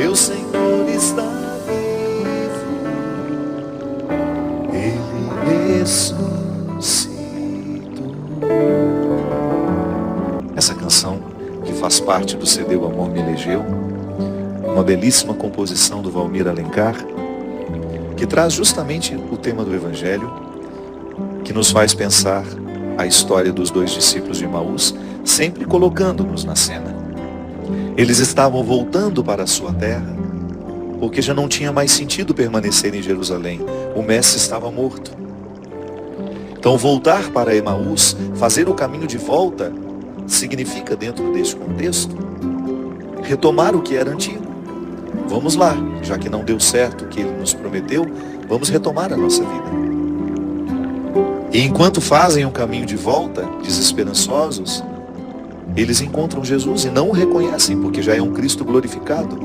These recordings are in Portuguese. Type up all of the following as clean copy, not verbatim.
meu Senhor está vivo, Ele ressuscitou. Essa canção, que faz parte do CD O Amor Me Elegeu, uma belíssima composição do Valmir Alencar, que traz justamente o tema do Evangelho, que nos faz pensar a história dos dois discípulos de Emaús, sempre colocando-nos na cena. Eles estavam voltando para a sua terra, porque já não tinha mais sentido permanecer em Jerusalém. O mestre estava morto. Então voltar para Emaús, fazer o caminho de volta, significa, dentro deste contexto, retomar o que era antigo. Vamos lá, já que não deu certo o que ele nos prometeu, vamos retomar a nossa vida. E enquanto fazem um caminho de volta, desesperançosos, eles encontram Jesus e não o reconhecem, porque já é um Cristo glorificado.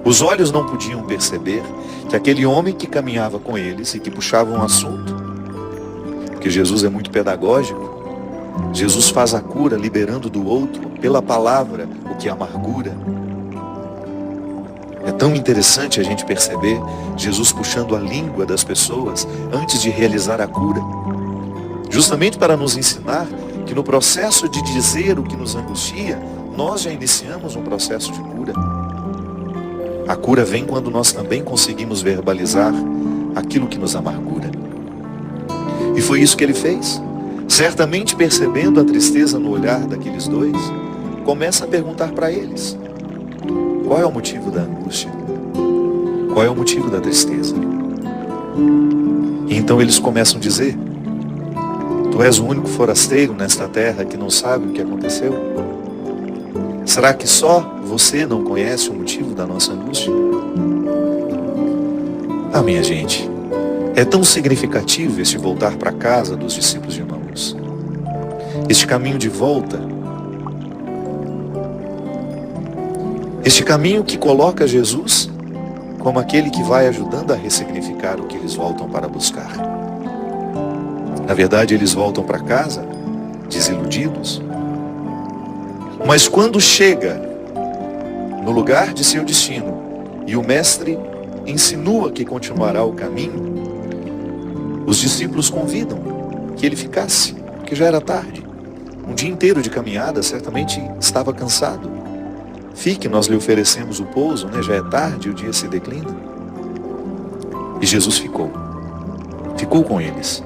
Os olhos não podiam perceber que aquele homem que caminhava com eles e que puxava um assunto, porque Jesus é muito pedagógico, Jesus faz a cura liberando do outro, pela palavra, o que é amargura. É tão interessante a gente perceber Jesus puxando a língua das pessoas antes de realizar a cura, justamente para nos ensinar que no processo de dizer o que nos angustia, nós já iniciamos um processo de cura. A cura vem quando nós também conseguimos verbalizar aquilo que nos amargura. E foi isso que ele fez. Certamente percebendo a tristeza no olhar daqueles dois, começa a perguntar para eles: qual é o motivo da angústia? Qual é o motivo da tristeza? E então eles começam a dizer: tu és o único forasteiro nesta terra que não sabe o que aconteceu? Será que só você não conhece o motivo da nossa angústia? Ah, minha gente, é tão significativo este voltar para casa dos discípulos de Emaús. Este caminho de volta, este caminho que coloca Jesus como aquele que vai ajudando a ressignificar o que eles voltam para buscar. Na verdade, eles voltam para casa desiludidos, mas quando chega no lugar de seu destino e o mestre insinua que continuará o caminho, os discípulos convidam que ele ficasse, porque já era tarde. Um dia inteiro de caminhada, certamente estava cansado. Fique, nós lhe oferecemos o pouso, já é tarde, o dia se declina. E Jesus ficou com eles.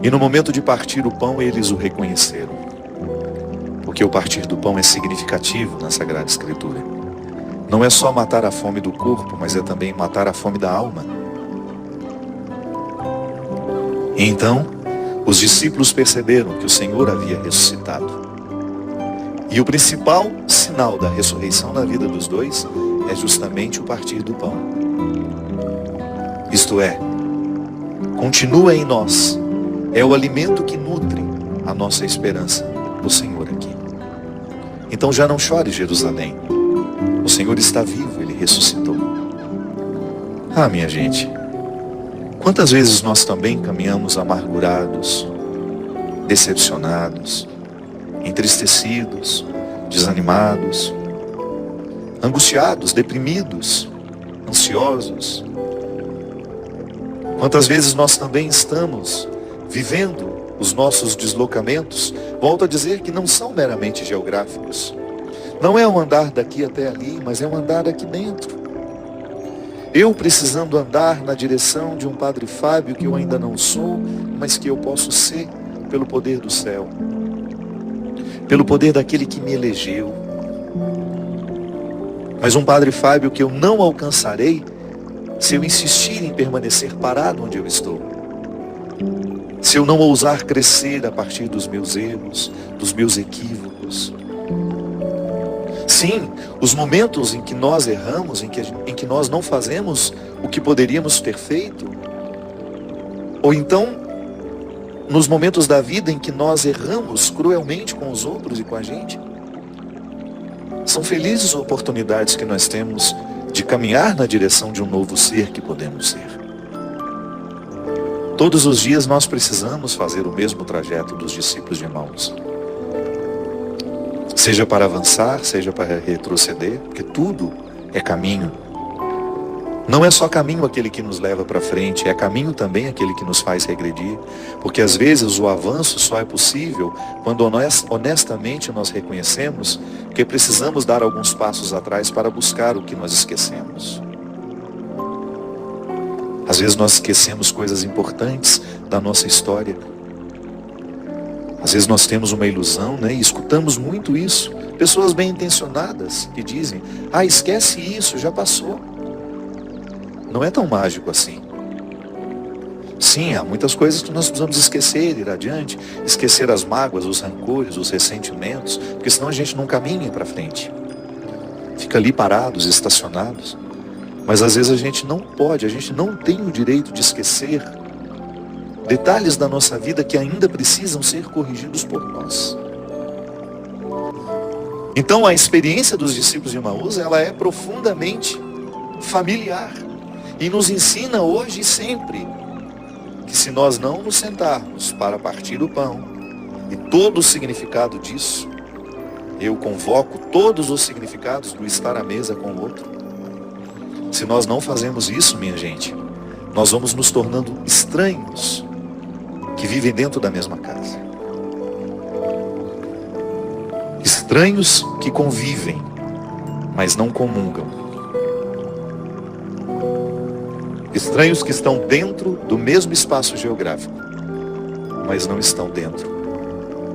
E no momento de partir o pão, eles o reconheceram. Porque o partir do pão é significativo na Sagrada Escritura. Não é só matar a fome do corpo, mas é também matar a fome da alma. E então, os discípulos perceberam que o Senhor havia ressuscitado. E o principal sinal da ressurreição na vida dos dois é justamente o partir do pão. Isto é, continua em nós, é o alimento que nutre a nossa esperança do Senhor aqui. Então já não chore, Jerusalém. O Senhor está vivo, Ele ressuscitou. Ah, minha gente, quantas vezes nós também caminhamos amargurados, decepcionados, entristecidos, desanimados, angustiados, deprimidos, ansiosos. Quantas vezes nós também estamos vivendo os nossos deslocamentos, volto a dizer que não são meramente geográficos. Não é um andar daqui até ali, mas é um andar aqui dentro. Eu precisando andar na direção de um Padre Fábio que eu ainda não sou, mas que eu posso ser pelo poder do céu. Pelo poder daquele que me elegeu. Mas um Padre Fábio que eu não alcançarei se eu insistir em permanecer parado onde eu estou. Se eu não ousar crescer a partir dos meus erros, dos meus equívocos. Sim, os momentos em que nós erramos, em que nós não fazemos o que poderíamos ter feito, ou então nos momentos da vida em que nós erramos cruelmente com os outros e com a gente, são felizes oportunidades que nós temos de caminhar na direção de um novo ser que podemos ser. Todos os dias nós precisamos fazer o mesmo trajeto dos discípulos de Emaús. Seja para avançar, seja para retroceder, porque tudo é caminho. Não é só caminho aquele que nos leva para frente, é caminho também aquele que nos faz regredir, porque às vezes o avanço só é possível quando honestamente nós reconhecemos que precisamos dar alguns passos atrás para buscar o que nós esquecemos. Às vezes nós esquecemos coisas importantes da nossa história. Às vezes nós temos uma ilusão, né? E escutamos muito isso. Pessoas bem intencionadas que dizem, esquece isso, já passou. Não é tão mágico assim. Sim, há muitas coisas que nós precisamos esquecer, ir adiante, esquecer as mágoas, os rancores, os ressentimentos, porque senão a gente não caminha para frente. Fica ali parados, estacionados. Mas às vezes a gente não pode, a gente não tem o direito de esquecer detalhes da nossa vida que ainda precisam ser corrigidos por nós. Então a experiência dos discípulos de Emaús, ela é profundamente familiar. E nos ensina hoje e sempre que se nós não nos sentarmos para partir o pão, e todo o significado disso, eu convoco todos os significados do estar à mesa com o outro. Se nós não fazemos isso, minha gente, nós vamos nos tornando estranhos que vivem dentro da mesma casa. Estranhos que convivem, mas não comungam. Estranhos que estão dentro do mesmo espaço geográfico, mas não estão dentro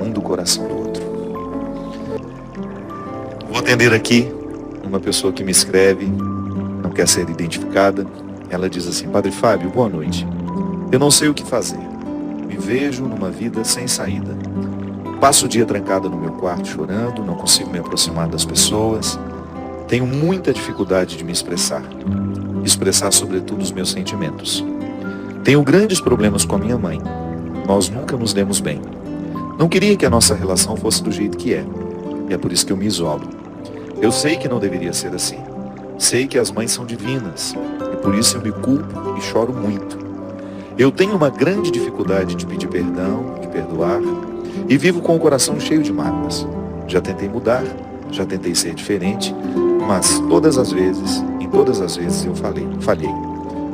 um do coração do outro. Vou atender aqui uma pessoa que me escreve, não quer ser identificada. Ela diz assim: Padre Fábio, boa noite. Eu não sei o que fazer. Me vejo numa vida sem saída. Passo o dia trancada no meu quarto chorando, não consigo me aproximar das pessoas. Tenho muita dificuldade de me expressar sobretudo os meus sentimentos. Tenho grandes problemas com a minha mãe. Nós nunca nos demos bem. Não queria que a nossa relação fosse do jeito que é. E é por isso que eu me isolo. Eu sei que não deveria ser assim. Sei que as mães são divinas. E por isso eu me culpo e choro muito. Eu tenho uma grande dificuldade de pedir perdão, de perdoar. E vivo com o coração cheio de mágoas. Já tentei mudar, já tentei ser diferente, mas em todas as vezes eu falhei.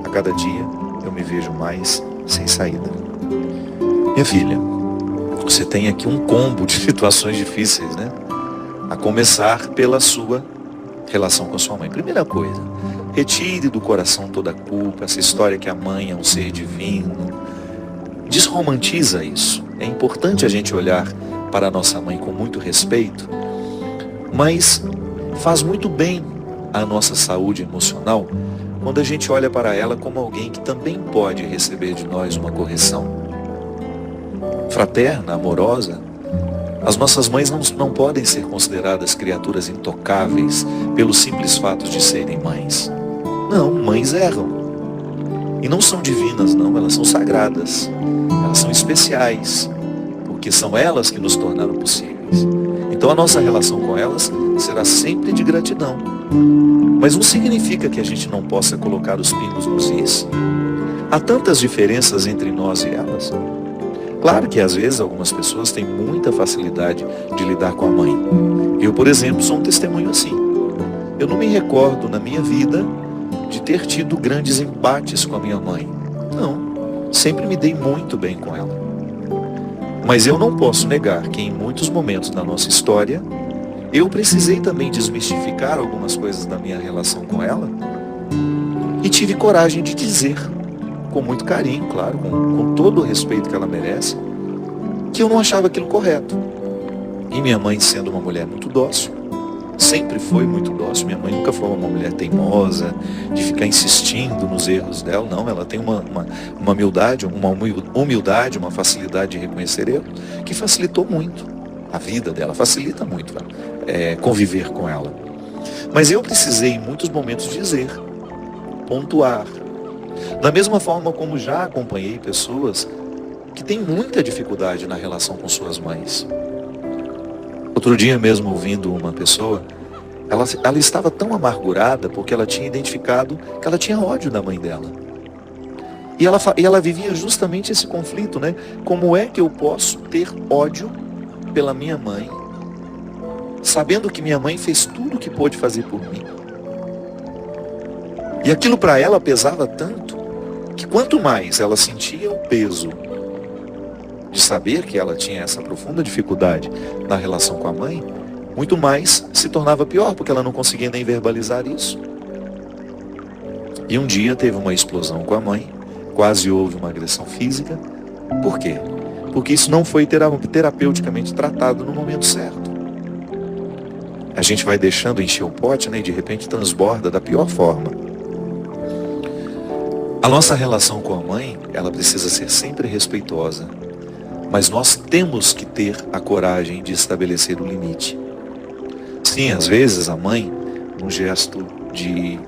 A cada dia eu me vejo mais sem saída. Minha filha, você tem aqui um combo de situações difíceis, né? A começar pela sua relação com a sua mãe. Primeira coisa, retire do coração toda a culpa, essa história que a mãe é um ser divino. Desromantiza isso. É importante a gente olhar para a nossa mãe com muito respeito, mas faz muito bem à nossa saúde emocional quando a gente olha para ela como alguém que também pode receber de nós uma correção fraterna, amorosa. As nossas mães não podem ser consideradas criaturas intocáveis pelo simples fato de serem mães. Não, mães erram. E não são divinas, não, elas são sagradas. Elas são especiais, porque são elas que nos tornaram possíveis. Então a nossa relação com elas será sempre de gratidão. Mas não significa que a gente não possa colocar os pingos nos is. Há tantas diferenças entre nós e elas. Claro que às vezes algumas pessoas têm muita facilidade de lidar com a mãe. Eu, por exemplo, sou um testemunho assim. Eu não me recordo na minha vida de ter tido grandes embates com a minha mãe. Não, sempre me dei muito bem com ela. Mas eu não posso negar que em muitos momentos da nossa história, eu precisei também desmistificar algumas coisas da minha relação com ela e tive coragem de dizer, com muito carinho, claro, com todo o respeito que ela merece, que eu não achava aquilo correto. E minha mãe, sendo uma mulher muito dócil, sempre foi muito dócil. Minha mãe nunca foi uma mulher teimosa, de ficar insistindo nos erros dela. Não, ela tem uma humildade, uma facilidade de reconhecer erros, que facilitou muito a vida dela, facilita muito conviver com ela. Mas eu precisei em muitos momentos dizer, pontuar. Da mesma forma como já acompanhei pessoas que têm muita dificuldade na relação com suas mães. Outro dia mesmo, ouvindo uma pessoa, ela estava tão amargurada porque ela tinha identificado que ela tinha ódio da mãe dela. E ela vivia justamente esse conflito, né? Como é que eu posso ter ódio pela minha mãe sabendo que minha mãe fez tudo o que pôde fazer por mim. E aquilo para ela pesava tanto, que quanto mais ela sentia o peso de saber que ela tinha essa profunda dificuldade na relação com a mãe, muito mais se tornava pior, porque ela não conseguia nem verbalizar isso. E um dia teve uma explosão com a mãe, quase houve uma agressão física. Por quê? Porque isso não foi terapeuticamente tratado no momento certo. A gente vai deixando encher o pote, né, e de repente transborda da pior forma. A nossa relação com a mãe, ela precisa ser sempre respeitosa, mas nós temos que ter a coragem de estabelecer o limite. Sim, às vezes a mãe, num gesto de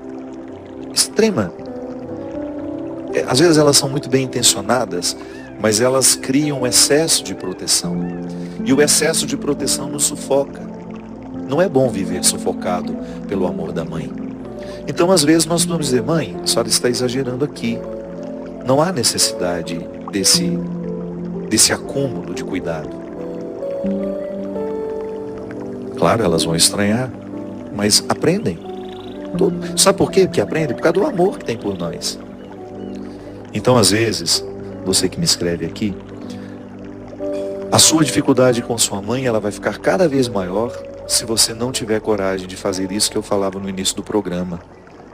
extrema, às vezes elas são muito bem intencionadas, mas elas criam um excesso de proteção. E o excesso de proteção nos sufoca. Não é bom viver sufocado pelo amor da mãe. Então, às vezes, nós vamos dizer, mãe, a senhora está exagerando aqui. Não há necessidade desse acúmulo de cuidado. Claro, elas vão estranhar, mas aprendem. Sabe por quê que aprendem? Por causa do amor que tem por nós. Então, às vezes, você que me escreve aqui, a sua dificuldade com sua mãe, ela vai ficar cada vez maior se você não tiver coragem de fazer isso que eu falava no início do programa.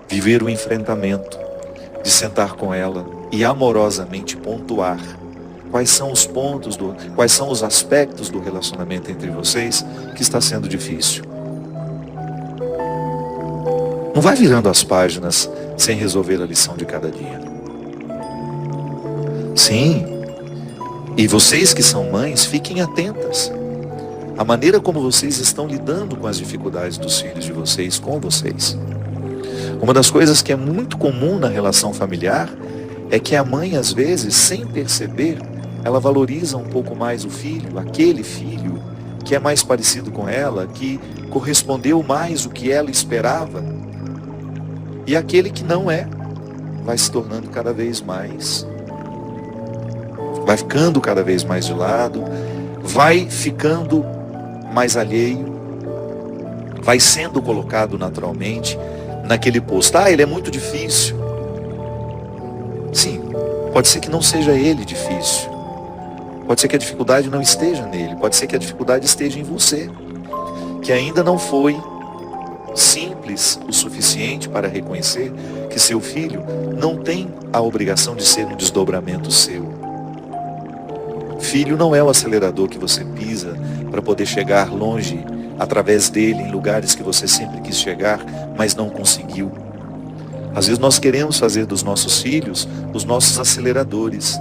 Viver o enfrentamento, de sentar com ela e amorosamente pontuar quais são os pontos, quais são os aspectos do relacionamento entre vocês que está sendo difícil. Não vai virando as páginas sem resolver a lição de cada dia. Sim, e vocês que são mães, fiquem atentas. A maneira como vocês estão lidando com as dificuldades dos filhos de vocês com vocês. Uma das coisas que é muito comum na relação familiar é que a mãe, às vezes, sem perceber, ela valoriza um pouco mais o filho, aquele filho que é mais parecido com ela, que correspondeu mais o que ela esperava. E aquele que não é, vai se tornando cada vez mais, vai ficando cada vez mais de lado, vai ficando mais alheio, vai sendo colocado naturalmente naquele posto. Ah, ele é muito difícil. Sim, pode ser que não seja ele difícil. Pode ser que a dificuldade não esteja nele. Pode ser que a dificuldade esteja em você, que ainda não foi simples o suficiente para reconhecer que seu filho não tem a obrigação de ser um desdobramento seu. Filho não é o acelerador que você pisa para poder chegar longe através dele em lugares que você sempre quis chegar, mas não conseguiu. Às vezes nós queremos fazer dos nossos filhos os nossos aceleradores.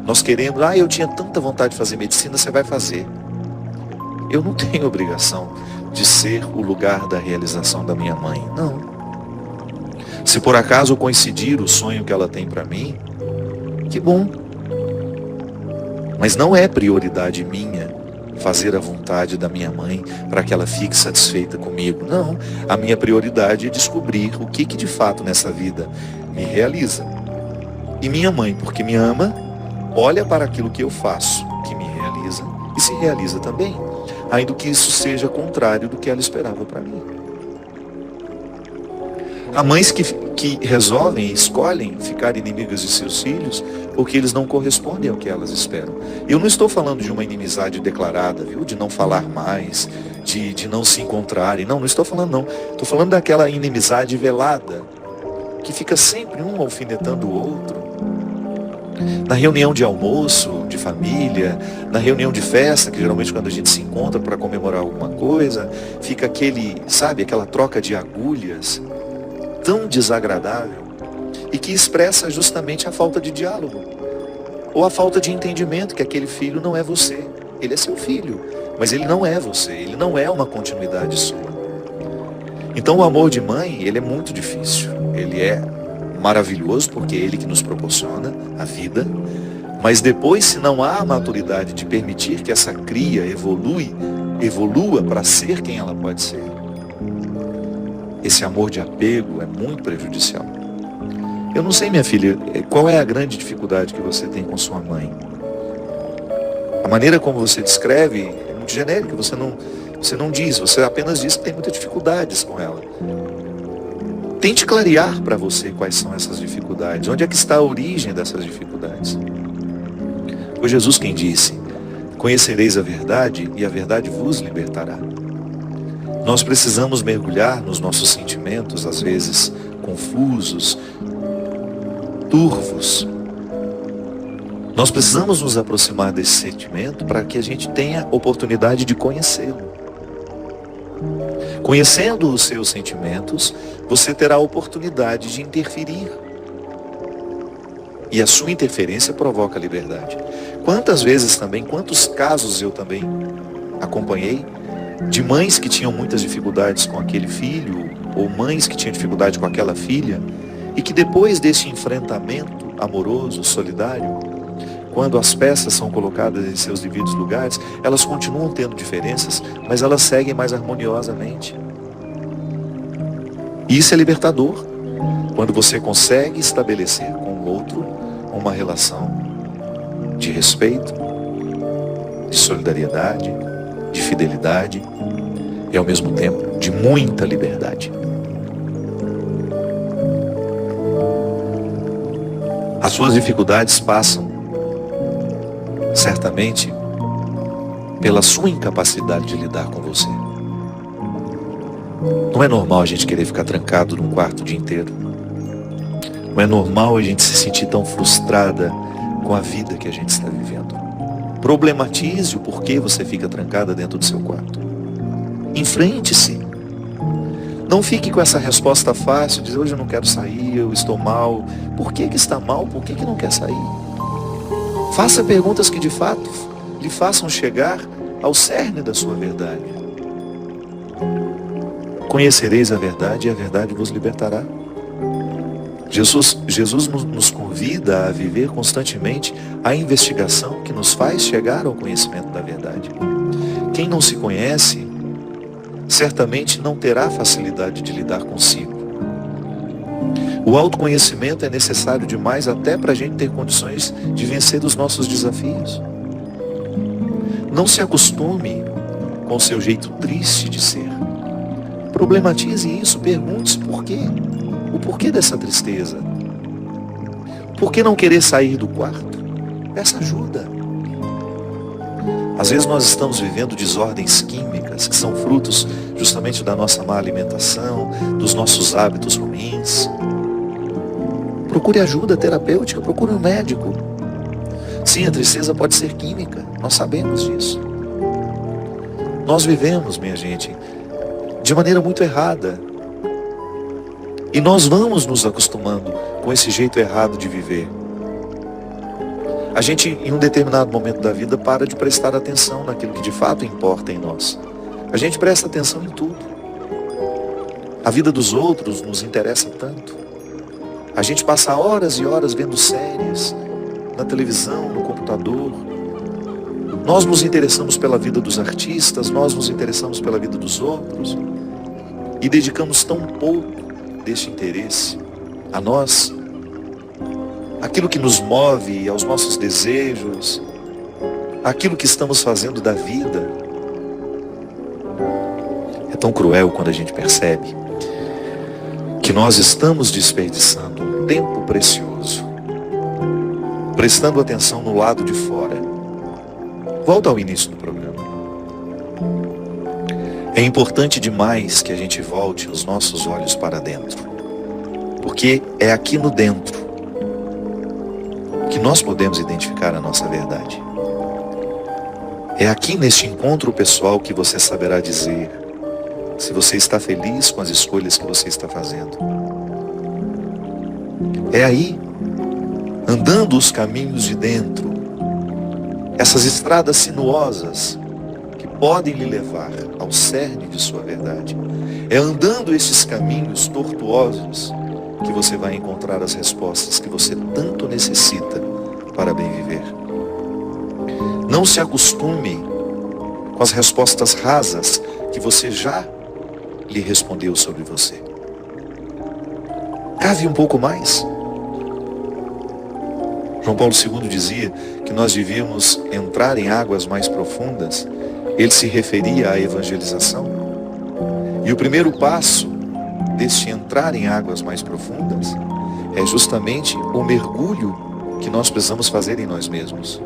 Nós queremos, eu tinha tanta vontade de fazer medicina, você vai fazer. Eu não tenho obrigação de ser o lugar da realização da minha mãe, não. Se por acaso coincidir o sonho que ela tem para mim, que bom. Mas não é prioridade minha fazer a vontade da minha mãe para que ela fique satisfeita comigo. Não, a minha prioridade é descobrir o que de fato nessa vida me realiza. E minha mãe, porque me ama, olha para aquilo que eu faço, que me realiza e se realiza também, ainda que isso seja contrário do que ela esperava para mim. Há mães que resolvem e escolhem ficar inimigas de seus filhos porque eles não correspondem ao que elas esperam. Eu não estou falando de uma inimizade declarada, viu? De não falar mais, de não se encontrarem. Não estou falando não. Estou falando daquela inimizade velada, que fica sempre um alfinetando o outro. Na reunião de almoço, de família, na reunião de festa, que geralmente quando a gente se encontra para comemorar alguma coisa, fica aquela troca de agulhas tão desagradável e que expressa justamente a falta de diálogo ou a falta de entendimento que aquele filho não é você. Ele é seu filho, mas ele não é você, ele não é uma continuidade sua. Então o amor de mãe, ele é muito difícil, ele é maravilhoso porque é ele que nos proporciona a vida, mas depois, se não há a maturidade de permitir que essa cria evolua para ser quem ela pode ser, esse amor de apego é muito prejudicial. Eu não sei, minha filha, qual é a grande dificuldade que você tem com sua mãe? A maneira como você descreve é muito genérica, você Você não diz, você apenas diz que tem muitas dificuldades com ela. Tente clarear para você quais são essas dificuldades, onde é que está a origem dessas dificuldades. Foi Jesus quem disse: conhecereis a verdade e a verdade vos libertará. Nós precisamos mergulhar nos nossos sentimentos, às vezes confusos, turvos. Nós precisamos nos aproximar desse sentimento para que a gente tenha oportunidade de conhecê-lo. Conhecendo os seus sentimentos, você terá a oportunidade de interferir. E a sua interferência provoca liberdade. Quantas vezes também, quantos casos eu também acompanhei de mães que tinham muitas dificuldades com aquele filho, ou mães que tinham dificuldade com aquela filha, e que depois desse enfrentamento amoroso, solidário, quando as peças são colocadas em seus devidos lugares, elas continuam tendo diferenças, mas elas seguem mais harmoniosamente. E isso é libertador, quando você consegue estabelecer com o outro uma relação de respeito, de solidariedade, de fidelidade e ao mesmo tempo de muita liberdade. As suas dificuldades passam certamente pela sua incapacidade de lidar com você. Não é normal a gente querer ficar trancado num quarto o dia inteiro. Não é normal a gente se sentir tão frustrada com a vida que a gente está vivendo. Problematize o porquê você fica trancada dentro do seu quarto. Enfrente-se. Não fique com essa resposta fácil, dizer hoje eu não quero sair, eu estou mal. Por que está mal? Por que não quer sair? Faça perguntas que de fato lhe façam chegar ao cerne da sua verdade. Conhecereis a verdade e a verdade vos libertará. Jesus nos convida a viver constantemente a investigação que nos faz chegar ao conhecimento da verdade. Quem não se conhece, certamente não terá facilidade de lidar consigo. O autoconhecimento é necessário demais até para a gente ter condições de vencer os nossos desafios. Não se acostume com o seu jeito triste de ser. Problematize isso, pergunte-se por quê. O porquê dessa tristeza? Por que não querer sair do quarto? Peça ajuda. Às vezes nós estamos vivendo desordens químicas que são frutos justamente da nossa má alimentação, dos nossos hábitos ruins. Procure ajuda terapêutica, procure um médico. Sim, a tristeza pode ser química, nós sabemos disso. Nós vivemos, minha gente, de maneira muito errada. E nós vamos nos acostumando com esse jeito errado de viver. A gente, em um determinado momento da vida, para de prestar atenção naquilo que de fato importa em nós. A gente presta atenção em tudo. A vida dos outros nos interessa tanto. A gente passa horas e horas vendo séries, na televisão, no computador. Nós nos interessamos pela vida dos artistas, nós nos interessamos pela vida dos outros. E dedicamos tão pouco deste interesse a nós, aquilo que nos move, aos nossos desejos, aquilo que estamos fazendo da vida. É tão cruel quando a gente percebe que nós estamos desperdiçando um tempo precioso, prestando atenção no lado de fora. Volta ao início do programa. É importante demais que a gente volte os nossos olhos para dentro, porque é aqui no dentro que nós podemos identificar a nossa verdade. É aqui neste encontro pessoal que você saberá dizer se você está feliz com as escolhas que você está fazendo. É aí, andando os caminhos de dentro, essas estradas sinuosas que podem lhe levar ao cerne de sua verdade. É andando esses caminhos tortuosos que você vai encontrar as respostas que você tanto necessita para bem viver. Não se acostume com as respostas rasas que você já lhe respondeu sobre você. Cave um pouco mais. João Paulo II dizia que nós devíamos entrar em águas mais profundas ele se referia à evangelização. E o primeiro passo deste entrar em águas mais profundas é justamente o mergulho que nós precisamos fazer em nós mesmos.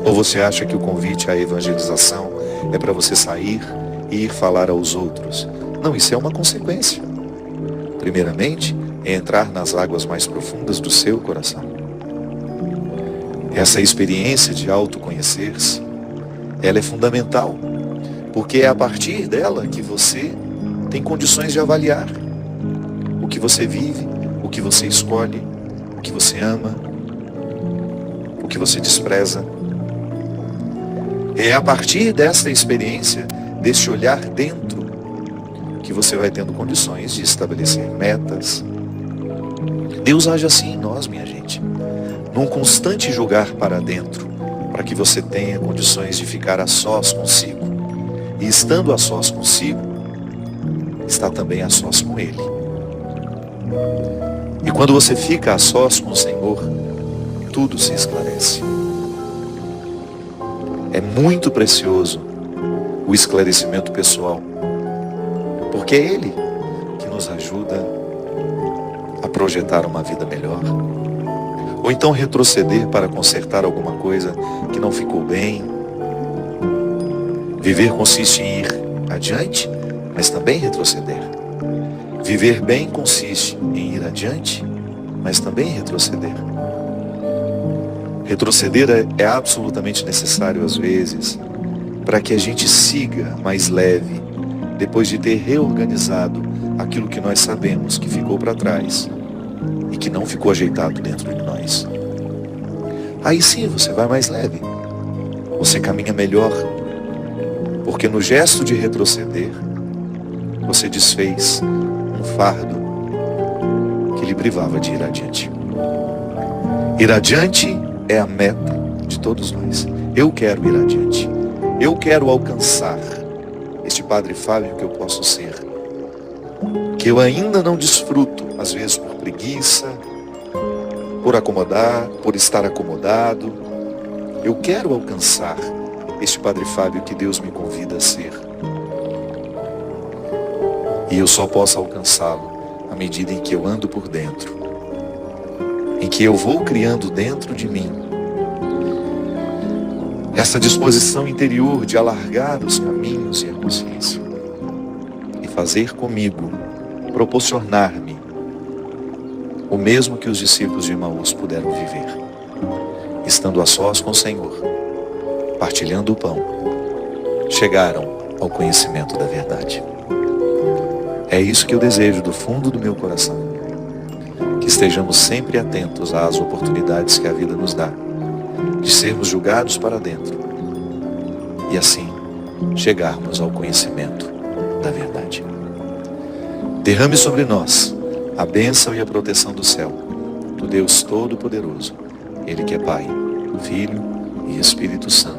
Ou você acha que o convite à evangelização é para você sair e ir falar aos outros? Não, isso é uma consequência. Primeiramente, é entrar nas águas mais profundas do seu coração. Essa experiência de autoconhecer-se, ela é fundamental, porque é a partir dela que você tem condições de avaliar o que você vive, o que você escolhe, o que você ama, o que você despreza. É a partir dessa experiência, desse olhar dentro, que você vai tendo condições de estabelecer metas. Deus age assim em nós, minha gente, num constante jogar para dentro, para que você tenha condições de ficar a sós consigo. E estando a sós consigo, está também a sós com Ele. E quando você fica a sós com o Senhor, tudo se esclarece. É muito precioso o esclarecimento pessoal, porque é Ele que nos ajuda a projetar uma vida melhor, ou então retroceder para consertar alguma coisa que não ficou bem. Viver consiste em ir adiante, mas também retroceder. Viver bem consiste em ir adiante, mas também retroceder. Retroceder é absolutamente necessário às vezes, para que a gente siga mais leve, depois de ter reorganizado aquilo que nós sabemos que ficou para trás e que não ficou ajeitado dentro de nós. Aí sim você vai mais leve, você caminha melhor, porque no gesto de retroceder, você desfez um fardo que lhe privava de ir adiante. Ir adiante é a meta de todos nós. Eu quero ir adiante. Eu quero alcançar este Padre Fábio que eu posso ser, que eu ainda não desfruto, às vezes por preguiça, por acomodar, por estar acomodado. Eu quero alcançar este Padre Fábio que Deus me convida a ser. E eu só posso alcançá-lo à medida em que eu ando por dentro, em que eu vou criando dentro de mim essa disposição interior de alargar os caminhos e a consciência e fazer comigo, proporcionar-me o mesmo que os discípulos de Emaús puderam viver, estando a sós com o Senhor, partilhando o pão, chegaram ao conhecimento da verdade. É isso que eu desejo do fundo do meu coração, que estejamos sempre atentos às oportunidades que a vida nos dá, de sermos julgados para dentro e assim chegarmos ao conhecimento da verdade. Derrame sobre nós a bênção e a proteção do céu, do Deus Todo-Poderoso, Ele que é Pai, Filho e Espírito Santo.